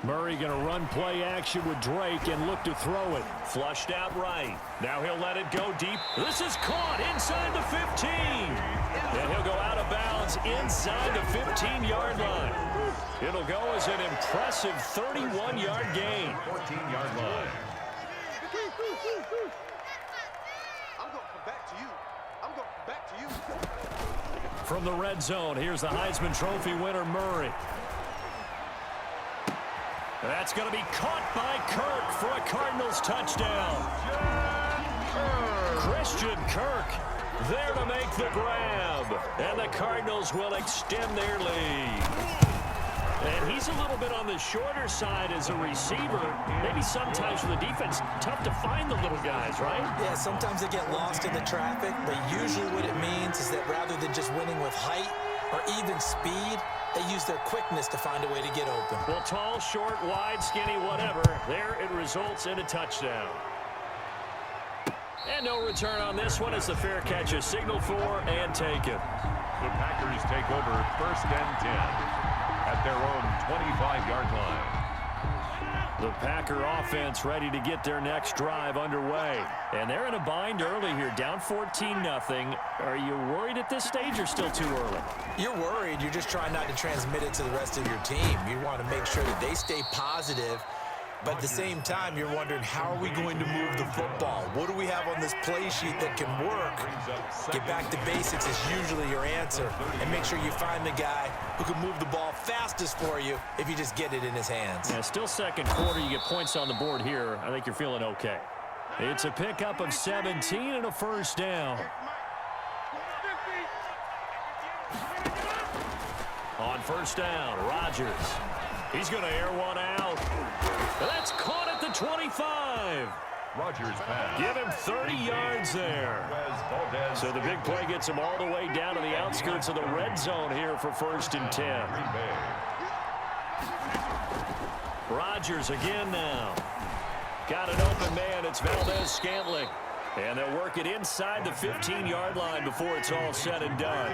Murray going to run play action with Drake and look to throw it. Flushed out right. Now he'll let it go deep. This is caught inside the 15. And he'll go out of bounds inside the 15-yard line. It'll go as an impressive 31-yard gain. 14-yard line. I'm going to come back to you. I'm going to come back to you. From the red zone, here's the Heisman Trophy winner, Murray. That's going to be caught by Kirk for a Cardinals touchdown. Christian Kirk there to make the grab. And the Cardinals will extend their lead. And he's a little bit on the shorter side as a receiver. Maybe sometimes for the defense, tough to find the little guys, right? Yeah, sometimes they get lost in the traffic, but usually what it means is that rather than just winning with height or even speed, they use their quickness to find a way to get open. Well, tall, short, wide, skinny, whatever. There it results in a touchdown. And no return on this one as the fair catch is signaled for and taken. The Packers take over 1st and 10 at their own 25-yard line. The Packer offense ready to get their next drive underway. And they're in a bind early here, down 14-0. Are you worried at this stage or still too early? You're worried. You're just trying not to transmit it to the rest of your team. You want to make sure that they stay positive. But at the same time, you're wondering, how are we going to move the football? What do we have on this play sheet that can work? Get back to basics is usually your answer. And make sure you find the guy who can move the ball fastest for you if you just get it in his hands. Yeah, still second quarter. You get points on the board here. I think you're feeling okay. It's a pickup of 17 and a first down. On first down, Rodgers. He's going to air one out. That's caught at the 25. Rodgers pass. Give him 30 yards there. So the big play gets him all the way down to the outskirts of the red zone here for 1st and 10. Rodgers again now. Got an open man. It's Valdez-Scantling. And they'll work it inside the 15-yard line before it's all said and done.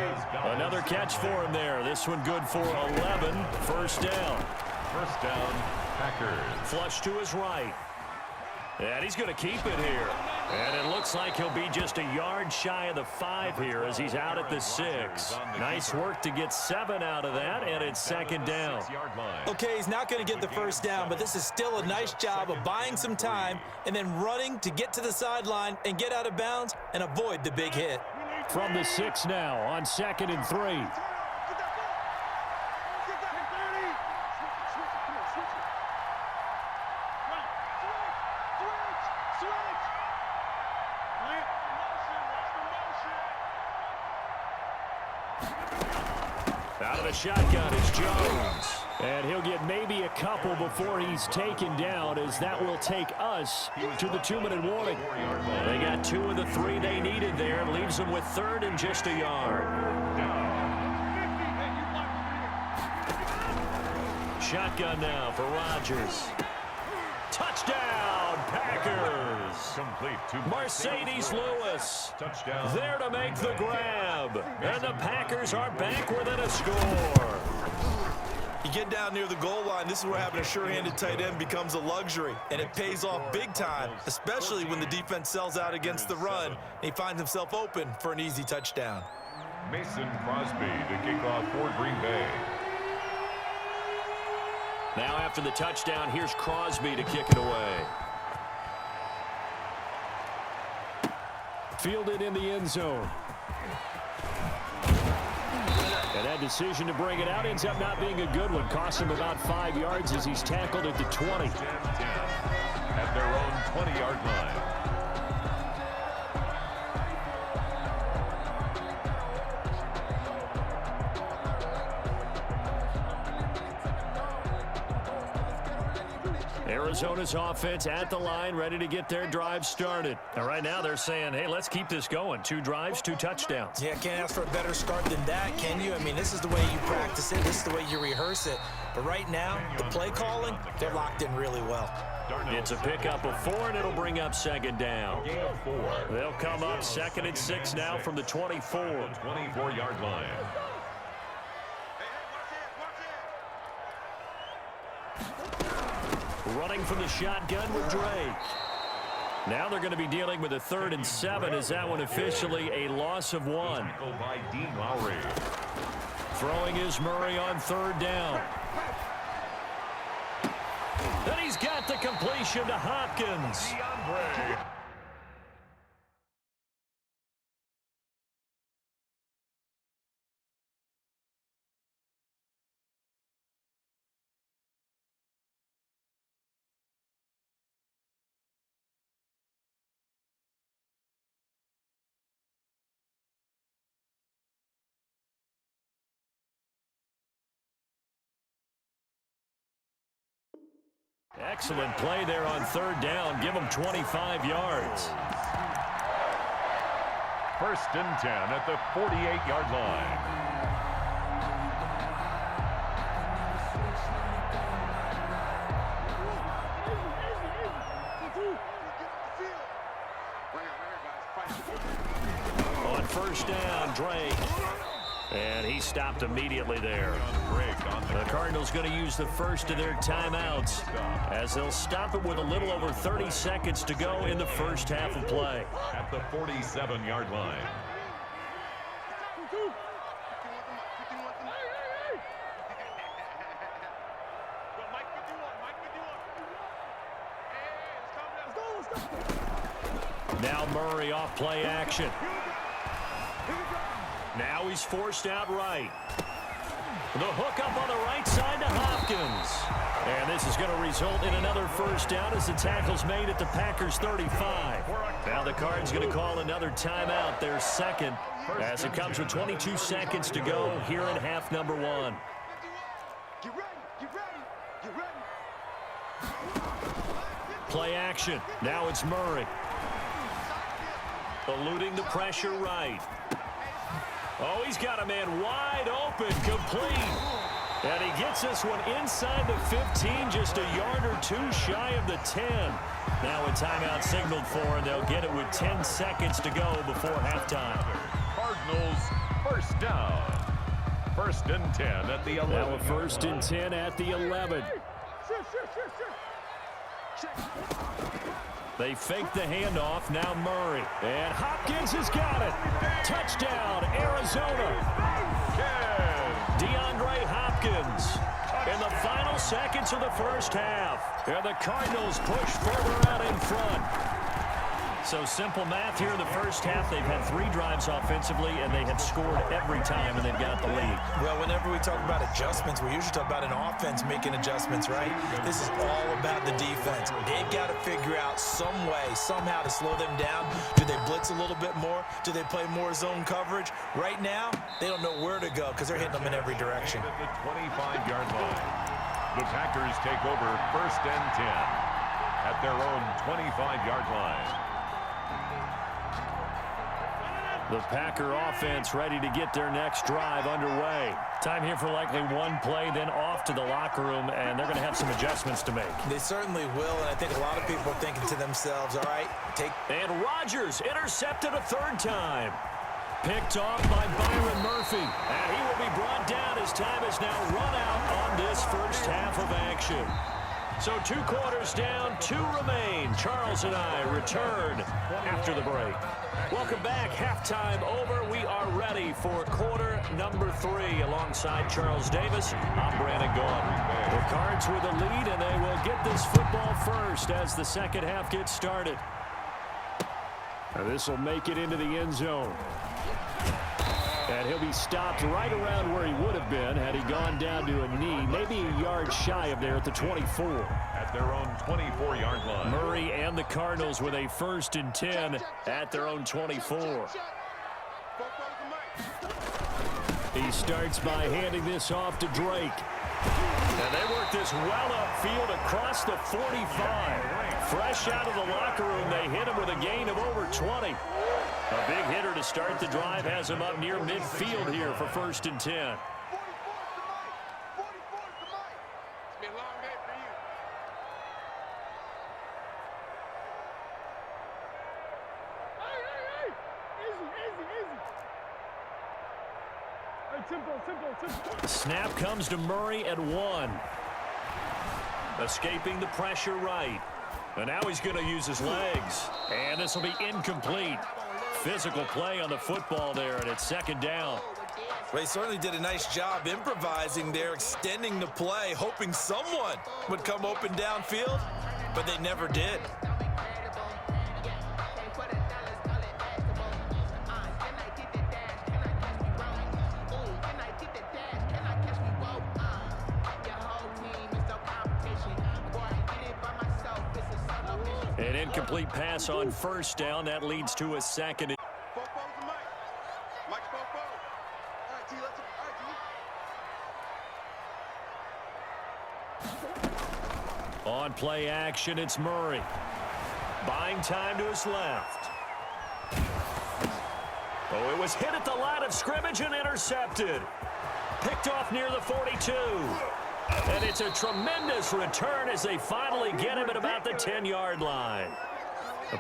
Another catch for him there. This one good for 11. First down. First down, Packers. Flush to his right. And he's going to keep it here. And it looks like he'll be just a yard shy of the 5 here as he's out at the 6. Nice work to get 7 out of that, and it's 2nd down. Okay, he's not going to get the first down, but this is still a nice job of buying some time and then running to get to the sideline and get out of bounds and avoid the big hit. From the 6 now on 2nd and 3. Out of the shotgun is Jones. And he'll get maybe a couple before he's taken down, as that will take us to the 2-minute warning. They got 2 of the 3 they needed there, and leaves them with 3rd and just a yard. Shotgun now for Rodgers. Touchdown, Packers. Complete. Mercedes Lewis Touchdown. there to make the grab. And the Packers are back within a score. You get down near the goal line, this is where having a sure-handed tight end becomes a luxury, and it pays off big time, especially when the defense sells out against the run, and he finds himself open for an easy touchdown. Mason Crosby to kick off for Green Bay. Now after the touchdown, here's Crosby to kick it away. Fielded in the end zone. And that decision to bring it out ends up not being a good one. Costs him about 5 yards as he's tackled at the 20. 10 at their own 20-yard line. Arizona's offense at the line, ready to get their drive started. And right now they're saying, hey, let's keep this going. 2 drives, 2 touchdowns. Yeah, can't ask for a better start than that, can you? I mean, this is the way you practice it. This is the way you rehearse it. But right now, the play calling, they're locked in really well. It's a pickup of 4, and it'll bring up second down. Gain of 4. They'll come up 2nd and 6 now from the 24. 24-yard line. Running from the shotgun with Drake. Now they're going to be dealing with a 3rd and 7. Is that one officially a loss of 1? Tackled by Dean Lowry. Throwing is Murray on 3rd down. Then he's got the completion to Hopkins. DeAndre. Excellent play there on 3rd down. Give them 25 yards. 1st and 10 at the 48-yard line. On 1st down, Drake. And he stopped immediately there. The Cardinals going to use the first of their timeouts as they'll stop it with a little over 30 seconds to go in the first half of play. At the 47-yard line. Now Murray off play action. Now he's forced out right. The hook up on the right side to Hopkins. And this is going to result in another 1st down as the tackle's made at the Packers 35. Now the Cards going to call another timeout, their 2nd, as it comes with 22 seconds to go here in half number 1. Get ready, get ready, get ready. Play action. Now it's Murray. Eluding the pressure right. Oh, he's got a man wide open, complete. And he gets this one inside the 15, just a yard or 2 shy of the 10. Now a timeout signaled for, and they'll get it with 10 seconds to go before halftime. Cardinals 1st down. 1st and 10 at the 11. Now a 1st and 10 at the 11. They fake the handoff. Now Murray. And Hopkins has got it. Touchdown, Arizona. DeAndre Hopkins in the final seconds of the first half. And the Cardinals push further out in front. So simple math here in the first half. They've had 3 drives offensively, and they have scored every time, and they've got the lead. Well, whenever we talk about adjustments, we usually talk about an offense making adjustments, right? This is all about the defense. They've got to figure out some way, somehow to slow them down. Do they blitz a little bit more? Do they play more zone coverage? Right now, they don't know where to go because they're hitting them in every direction. At the 25-yard line. The Packers take over 1st and 10 at their own 25-yard line. The Packer offense ready to get their next drive underway. Time here for likely one play, then off to the locker room, and they're going to have some adjustments to make. They certainly will, and I think a lot of people are thinking to themselves, all right, And Rodgers intercepted a 3rd time. Picked off by Byron Murphy, and he will be brought down as time is now run out on this first half of action. So 2 quarters down, 2 remain. Charles and I return after the break. Welcome back. Halftime over. We are ready for quarter number 3. Alongside Charles Davis, I'm Brandon Gaughan. The Cards with a lead, and they will get this football first as the second half gets started. This will make it into the end zone. And he'll be stopped right around where he would have been had he gone down to a knee, maybe a yard shy of there at the 24. At their own 24-yard line. Murray and the Cardinals with a 1st and 10 at their own 24. He starts by handing this off to Drake. And they work this well upfield across the 45. Fresh out of the locker room, they hit him with a gain of over 20. A big hitter to start the drive has him up near midfield here for 1st and 10. Snap comes to Murray at 1. Escaping the pressure right. And now he's going to use his legs. And this will be incomplete. Physical play on the football there, and it's 2nd down. Well, he certainly did a nice job improvising there, extending the play, hoping someone would come open downfield, but they never did. An incomplete pass on 1st down. That leads to a 2nd. On play action, it's Murray. Buying time to his left. Oh, it was hit at the line of scrimmage and intercepted. Picked off near the 42. And it's a tremendous return as they finally get him at about the 10-yard line.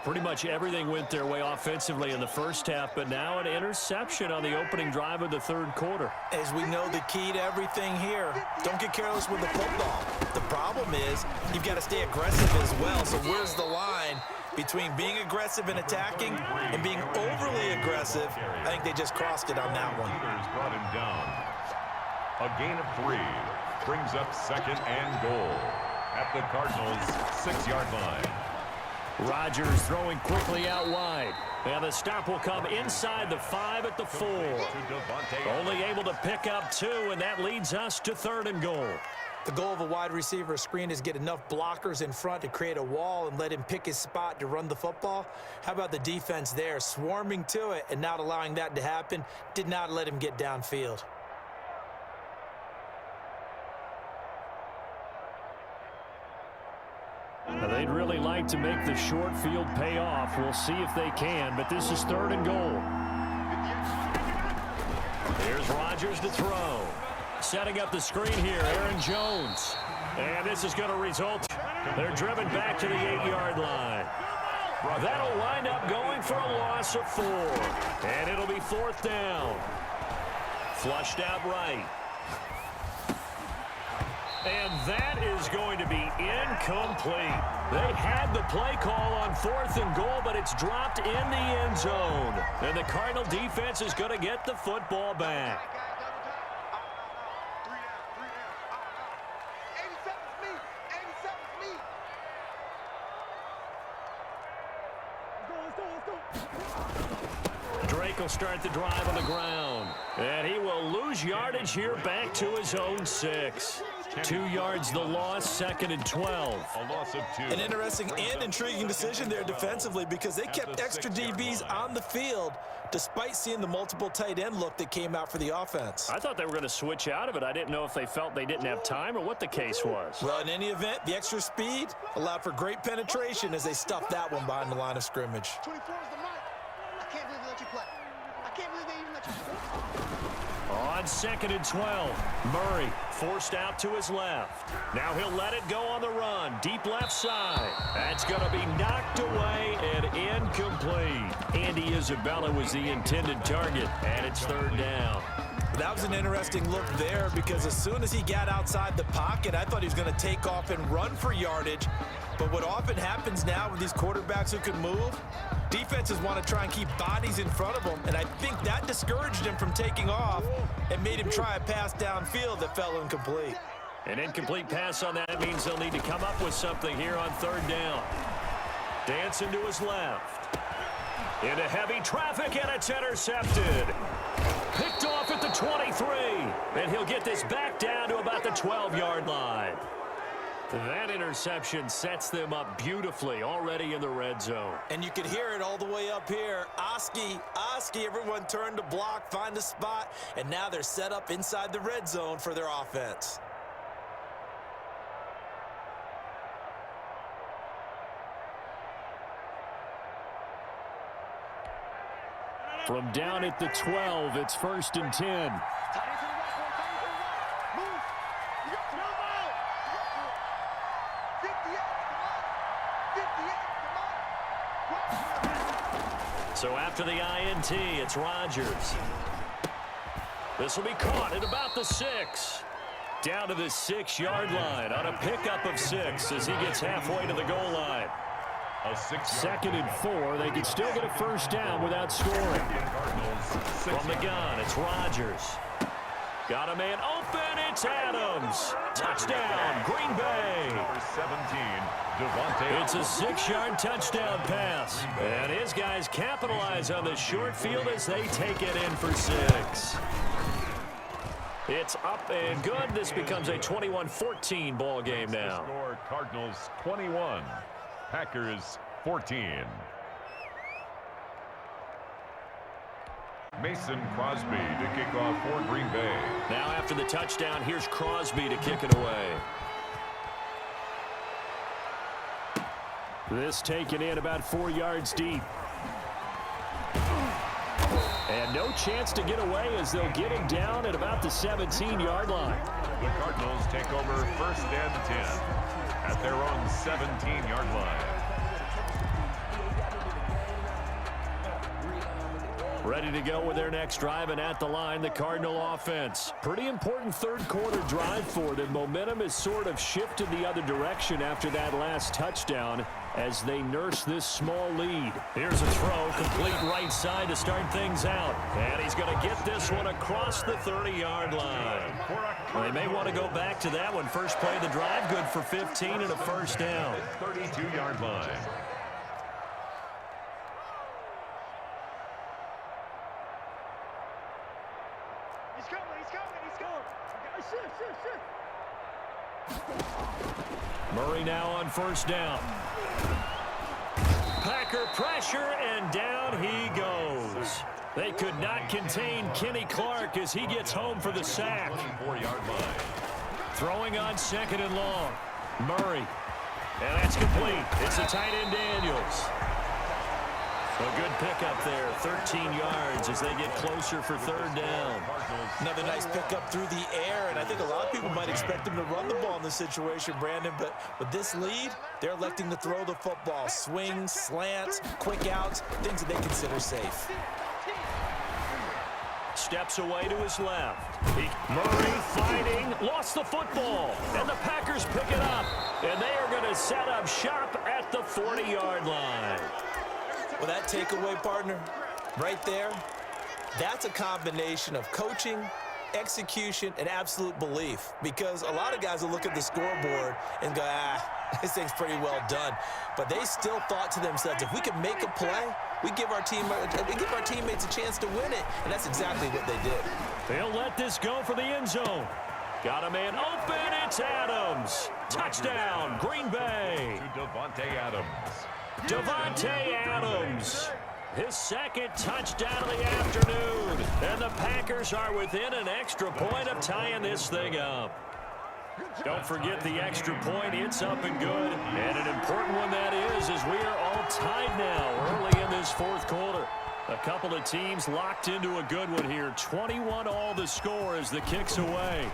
Pretty much everything went their way offensively in the first half, but now an interception on the opening drive of the 3rd quarter. As we know, the key to everything here, don't get careless with the football. The problem is you've got to stay aggressive as well. So where's the line between being aggressive and attacking and being overly aggressive? I think they just crossed it on that one. Brought him down. A gain of 3 brings up 2nd and goal at the Cardinals' 6-yard line. Rodgers throwing quickly out wide. And the stop will come inside the 5 at the 4. Only able to pick up 2, and that leads us to 3rd and goal. The goal of a wide receiver screen is get enough blockers in front to create a wall and let him pick his spot to run the football. How about the defense there, swarming to it and not allowing that to happen? Did not let him get downfield. Now, they'd really like to make the short field pay off. We'll see if they can, but this is 3rd and goal. Here's Rodgers to throw. Setting up the screen here, Aaron Jones. And this is going to result. They're driven back to the 8-yard line. That'll wind up going for a loss of 4. And it'll be 4th down. Flushed out right. And that is going to be incomplete. They had the play call on 4th and goal, but it's dropped in the end zone. And the Cardinal defense is going to get the football back. Drake will start the drive on the ground. And he will lose yardage here back to his own 6. 2 yards the loss, 2nd and 12. A loss of 2. An interesting and intriguing decision there defensively because they kept extra DBs on the field despite seeing the multiple tight end look that came out for the offense. I thought they were going to switch out of it. I didn't know if they felt they didn't have time or what the case was. Well, in any event, the extra speed allowed for great penetration as they stuffed that one behind the line of scrimmage. 24 is the mark. I can't believe they let you play. I can't believe they even let you play. On 2nd and 12, Murray forced out to his left. Now he'll let it go on the run. Deep left side. That's going to be knocked away and incomplete. Andy Isabella was the intended target, and it's 3rd down. That was an interesting look there because as soon as he got outside the pocket, I thought he was going to take off and run for yardage. But what often happens now with these quarterbacks who can move, defenses want to try and keep bodies in front of them, and I think that discouraged him from taking off and made him try a pass downfield that fell incomplete. An incomplete pass on that means they'll need to come up with something here on 3rd down. Dancing to his left. Into heavy traffic, and it's intercepted. Picked off at the 23, and he'll get this back down to about the 12-yard line. That interception sets them up beautifully already in the red zone. And you could hear it all the way up here. Oski, everyone turned to block, find a spot, and now they're set up inside the red zone for their offense. From down at the 12, it's 1st and 10. So after the INT, it's Rodgers. This will be caught at about the 6. Down to the 6-yard line on a pickup of 6 as he gets halfway to the goal line. Second and 4. They can still get a first down without scoring. From the gun, it's Rodgers. Got a man open. It's Adams. Touchdown, Green Bay. Number 17, Devontae. It's a 6-yard touchdown pass. And his guys capitalize on the short field as they take it in for 6. It's up and good. This becomes a 21-14 ball game now. Score Cardinals 21, Packers 14. Mason Crosby to kick off for Green Bay. Now after the touchdown, here's Crosby to kick it away. This taken in about 4 yards deep. And no chance to get away as they'll get him down at about the 17-yard line. The Cardinals take over first and 10 at their own 17-yard line. Ready to go with their next drive, and at the line, the Cardinal offense. Pretty important third-quarter drive for them. Momentum has sort of shifted the other direction after that last touchdown as they nurse this small lead. Here's a throw, complete right side to start things out. And he's going to get this one across the 30-yard line. They may want to go back to that one. First play of the drive, good for 15 and a first down. 32-yard line. Murray now on first down. Packer pressure, and down he goes. They could not contain Kenny Clark as he gets home for the sack. 24-yard line. Throwing on second and long. Murray. And that's complete. It's the tight end Daniels. A good pickup there, 13 yards as they get closer for third down. Another nice pickup through the air, and I think a lot of people might expect them to run the ball in this situation, Brandon, but with this lead, they're electing to throw the football. Swings, slants, quick outs, things that they consider safe. Steps away to his left. Murray fighting, lost the football, and the Packers pick it up, and they are going to set up shop at the 40-yard line. Well, that takeaway, partner, right there, that's a combination of coaching, execution, and absolute belief. Because a lot of guys will look at the scoreboard and go, this thing's pretty well done. But they still thought to themselves, if we can make a play, we give our teammates a chance to win it. And that's exactly what they did. They'll let this go for the end zone. Got a man open. It's Adams. Touchdown, Green Bay. To Devontae Adams. Devontae Adams, his second touchdown of the afternoon. And the Packers are within an extra point of tying this thing up. Don't forget the extra point. It's up and good. And an important one that is, as we are all tied now early in this fourth quarter. A couple of teams locked into a good one here. 21 all the score as the kick's away.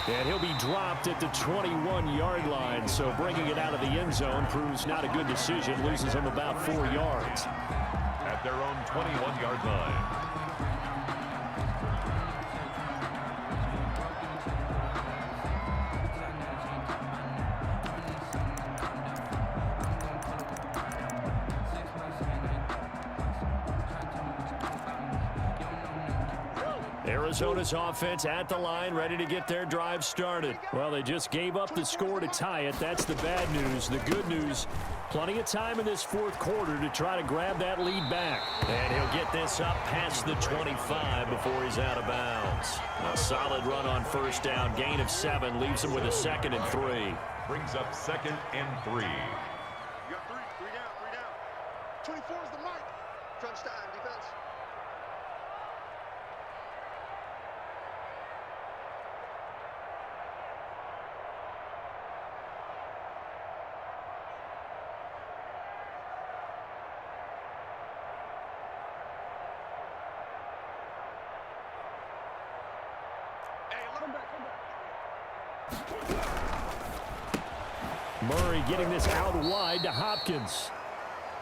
And he'll be dropped at the 21-yard line, so bringing it out of the end zone proves not a good decision, loses him about 4 yards. At their own 21-yard line. Arizona's offense at the line, ready to get their drive started. Well, they just gave up the score to tie it. That's the bad news. The good news, plenty of time in this fourth quarter to try to grab that lead back. And he'll get this up past the 25 before he's out of bounds. A solid run on first down. Gain of 7 leaves him with a 2nd and 3. Brings up 2nd and 3. You got 3 down. 24 is the mark. Crunch time, defense. Murray getting this out wide to Hopkins.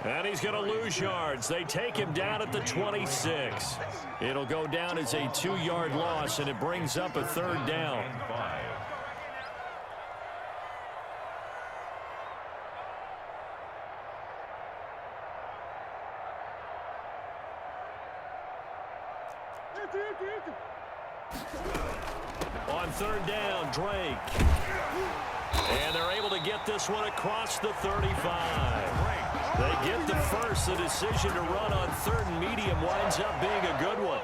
And he's going to lose yards. They take him down at the 26. It'll go down as a 2-yard loss, and it brings up a 3rd down. On 3rd down, Drake. And they're able to get this one across the 35. They get the first. The decision to run on 3rd and medium winds up being a good one.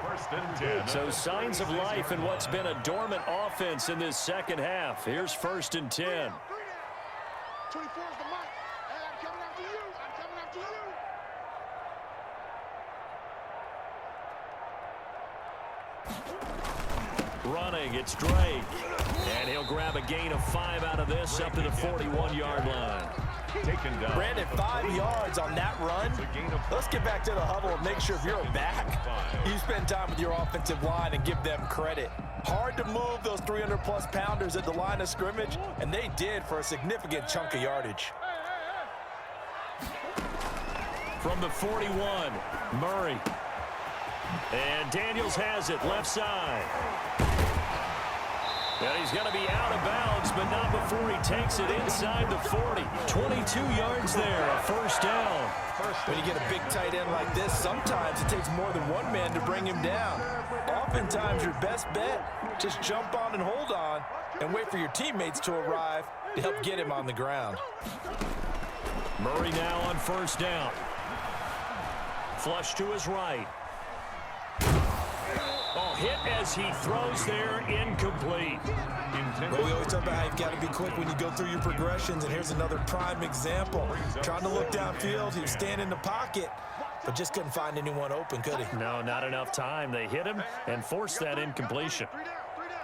So signs of life in what's been a dormant offense in this second half. Here's 1st and 10. 24 is the mic. Hey, I'm coming after you. I'm coming after you. Running, it's Drake. And he'll grab a gain of 5 out of this up to the 41-yard line. Taken down. Brandon, 5 yards on that run. Let's get back to the huddle and make sure if you're a back, you spend time with your offensive line and give them credit. Hard to move those 300-plus pounders at the line of scrimmage, and they did for a significant chunk of yardage. From the 41, Murray. And Daniels has it, left side. And he's going to be out of bounds, but not before he takes it inside the 40. 22 yards there, a 1st down. When you get a big tight end like this, sometimes it takes more than one man to bring him down. Oftentimes, your best bet, just jump on and hold on and wait for your teammates to arrive to help get him on the ground. Murray now on 1st down. Flush to his right. Oh, hit as he throws there, incomplete. Well, we always talk about how you've got to be quick when you go through your progressions, and here's another prime example. Trying to look downfield, he was standing in the pocket, but just couldn't find anyone open, could he? No, not enough time. They hit him and forced that incompletion. 3 down, 3 down.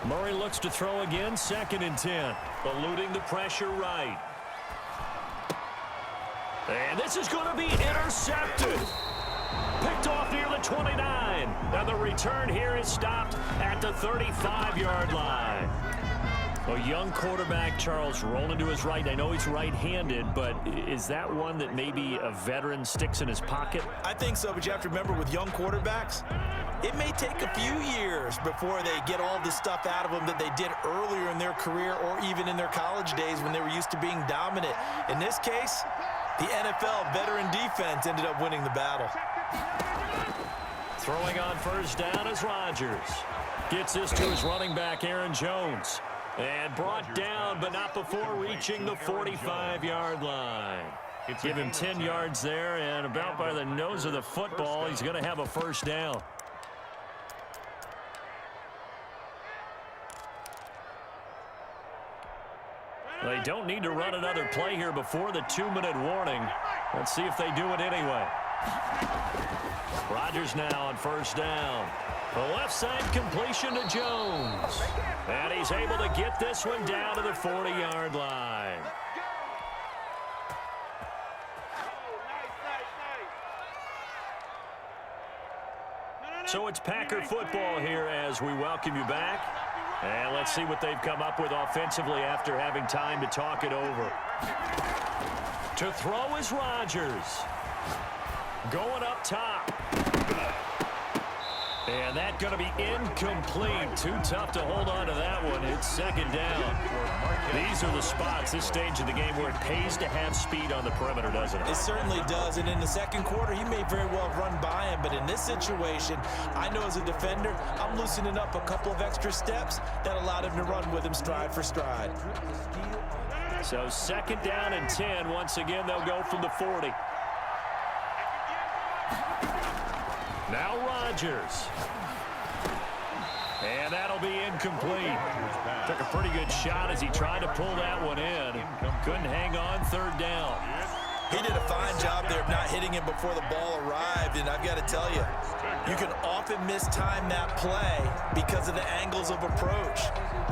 Murray looks to throw again, 2nd and 10. Eluding the pressure right. And this is going to be intercepted. Picked off near the 29. And the return here is stopped at the 35-yard line. A young quarterback, Charles, rolling to his right. I know he's right-handed, but is that one that maybe a veteran sticks in his pocket? I think so, but you have to remember with young quarterbacks, it may take a few years before they get all the stuff out of them that they did earlier in their career or even in their college days when they were used to being dominant. In this case, the NFL veteran defense ended up winning the battle. Throwing on 1st down is Rodgers. Gets this to his running back, Aaron Jones. And brought down, but not before reaching the 45-yard line. Give him 10 yards there, and about by the nose of the football, he's going to have a 1st down. They don't need to run another play here before the 2-minute warning. Let's see if they do it anyway. Rodgers now on 1st down. The left side completion to Jones. And he's able to get this one down to the 40-yard line. So it's Packer football here as we welcome you back. And let's see what they've come up with offensively after having time to talk it over. To throw is Rodgers. Going up top. And that's going to be incomplete. Too tough to hold on to that one. It's 2nd down. These are the spots, this stage of the game, where it pays to have speed on the perimeter, doesn't it? It certainly does. And in the second quarter, he may very well run by him. But in this situation, I know as a defender, I'm loosening up a couple of extra steps that allowed him to run with him stride for stride. So 2nd down and 10. Once again, they'll go from the 40. Now Rodgers. And that'll be incomplete. Took a pretty good shot as he tried to pull that one in. Couldn't hang on 3rd down. He did a fine job there of not hitting him before the ball arrived, and I've got to tell you, you can often mistime that play because of the angles of approach.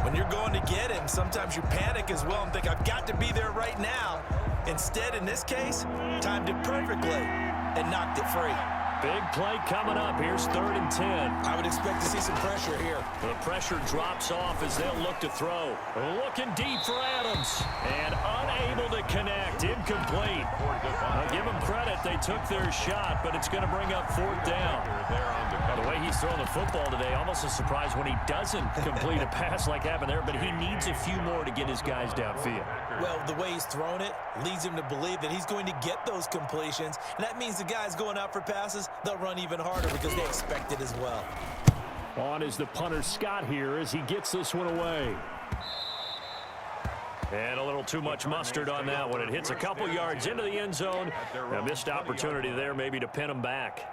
When you're going to get him, sometimes you panic as well and think, I've got to be there right now. Instead, in this case, timed it perfectly and knocked it free. Big play coming up. Here's 3rd and 10. I would expect to see some pressure here. The pressure drops off as they'll look to throw. Looking deep for Adams. And unable to connect. Incomplete. I'll give them credit. They took their shot, but it's going to bring up 4th down. The way he's throwing the football today, almost a surprise when he doesn't complete a pass like happened there, but he needs a few more to get his guys downfield. Well, the way he's thrown it leads him to believe that he's going to get those completions, and that means the guys going out for passes, they'll run even harder because they expect it as well. On is the punter Scott here as he gets this one away. And a little too much mustard on that one. It hits a couple yards into the end zone. A missed opportunity there maybe to pin him back.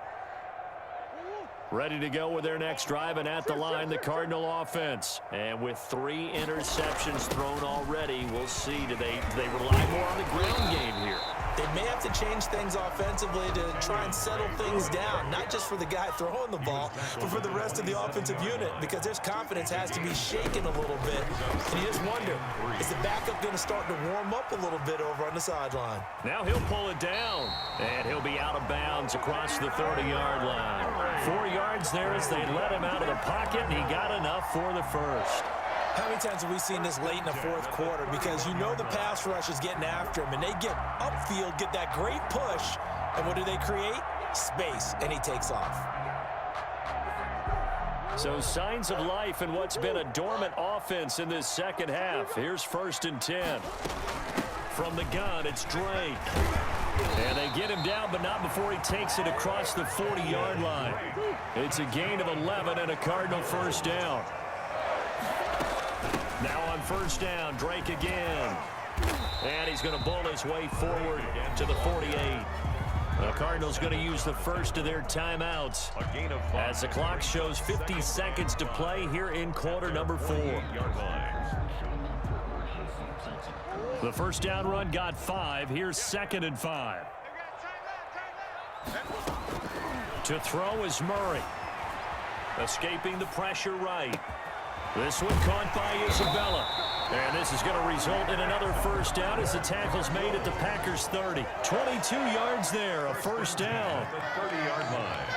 Ready to go with their next drive, and at the line, the Cardinal offense. And with 3 interceptions thrown already, we'll see. Do they rely more on the ground game here? They may have to change things offensively to try and settle things down, not just for the guy throwing the ball, but for the rest of the offensive unit, because their confidence has to be shaken a little bit. And you just wonder, is the backup going to start to warm up a little bit over on the sideline? Now he'll pull it down, and he'll be out of bounds across the 30-yard line. 4 yards there as they let him out of the pocket, and he got enough for the first. How many times have we seen this late in the 4th quarter? Because you know the pass rush is getting after him, and they get upfield, get that great push, and what do they create? Space, and he takes off. So signs of life in what's been a dormant offense in this second half. Here's 1st and 10. From the gun, it's Drake. And they get him down, but not before he takes it across the 40-yard line. It's a gain of 11 and a Cardinal first down. Now on 1st down, Drake again. And he's going to bull his way forward to the 48. The Cardinals going to use the first of their timeouts as the clock shows 50 seconds to play here in quarter number 4. The first down run got 5. Here's 2nd and 5. To throw is Murray. Escaping the pressure right. This one caught by Isabella. And this is going to result in another first down as the tackle's made at the Packers' 30. 22 yards there, a first down. The 30-yard line.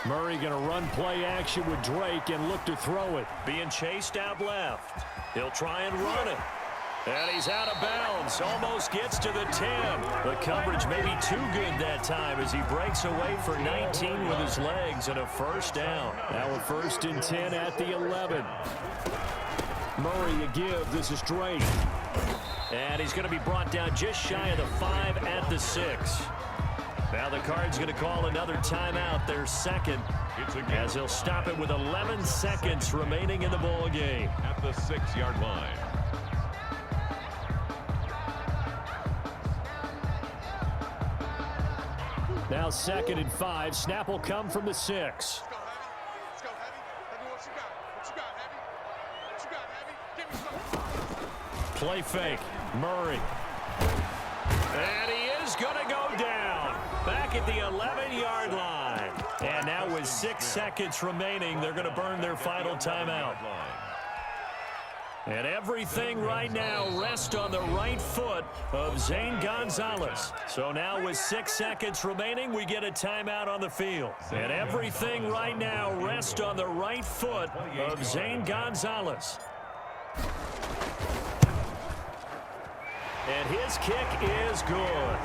Murray going to run play action with Drake and look to throw it. Being chased out left. He'll try and run it. And he's out of bounds. Almost gets to the 10. The coverage may be too good that time as he breaks away for 19 with his legs and a first down. Now a 1st and 10 at the 11. Murray a give. This is Drake. And he's going to be brought down just shy of the 5 at the 6. Now the Cards going to call another timeout, their second, as he'll stop it with 11 seconds remaining in the ball game. At the 6-yard line. Now 2nd and 5. Snap will come from the 6. Let's go, Heavy. Heavy, what you got? What you got, Heavy? What you got, Heavy? Give me something. Play fake. Murray. And he is going to go down. Back at the 11-yard line. And now with 6 seconds remaining, they're going to burn their final timeout. And everything right now rests on the right foot of Zane Gonzalez. So now with 6 seconds remaining, we get a timeout on the field. And everything right now rests on the right foot of Zane Gonzalez. And his kick is good.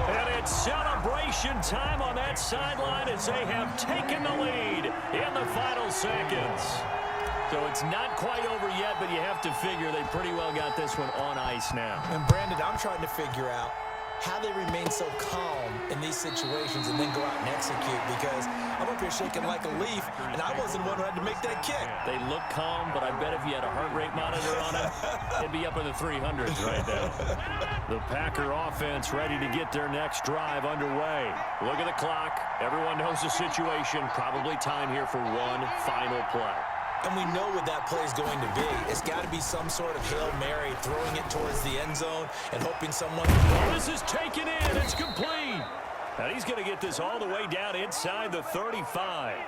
And it's celebration time on that sideline as they have taken the lead in the final seconds. So it's not quite over yet, but you have to figure they pretty well got this one on ice now. And Brandon, I'm trying to figure out how they remain so calm in these situations and then go out and execute, because I'm up here shaking like a leaf, and I wasn't the one who had to make that kick. They look calm, but I bet if you had a heart rate monitor on it, it'd be up in the 300s right now. The Packer offense ready to get their next drive underway. Look at the clock. Everyone knows the situation. Probably time here for one final play. And we know what that play is going to be. It's got to be some sort of Hail Mary, throwing it towards the end zone and hoping someone... This is taken in. It's complete. And he's going to get this all the way down inside the 35.